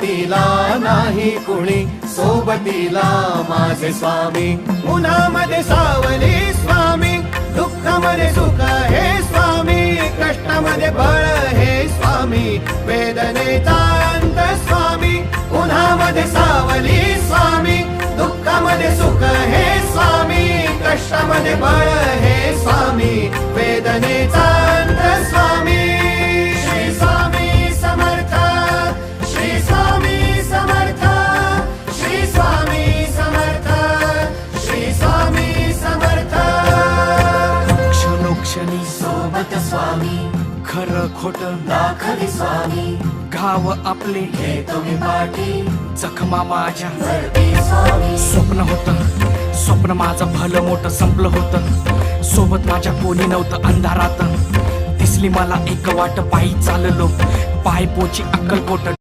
सोबतीला नाही कुणी, सोबतीला माझे स्वामी. उन्हामध्ये सावली स्वामी, दुःखामध्ये सुख हे स्वामी, कष्टामध्ये बळ हे स्वामी, वेदनेचा अंत स्वामी. उन्हामध्ये सावली स्वामी, दुःखामध्ये सुख हे स्वामी, कष्टामध्ये बळ हे स्वामी, वेदनेचा अंत स्वामी. श्री स्वामी समर्थ, श्री स्वामी समर्थ, श्री स्वामी समर्थ, श्री स्वामी समर्थ. क्षणोक्षणी सोबत स्वामी, खरं खोट दाखली स्वामी, घाव आपले हे तुम्ही पाठी जखमा माझ्या. भरती स्वामी. स्वप्न होतं, स्वप्न माझं भलं मोठं संपलं होतं. सोबत माझ्या कोणी नव्हतं अंधारात. दिसली मला एक वाट, पायी चाललो पाय पोची अक्कलकोट,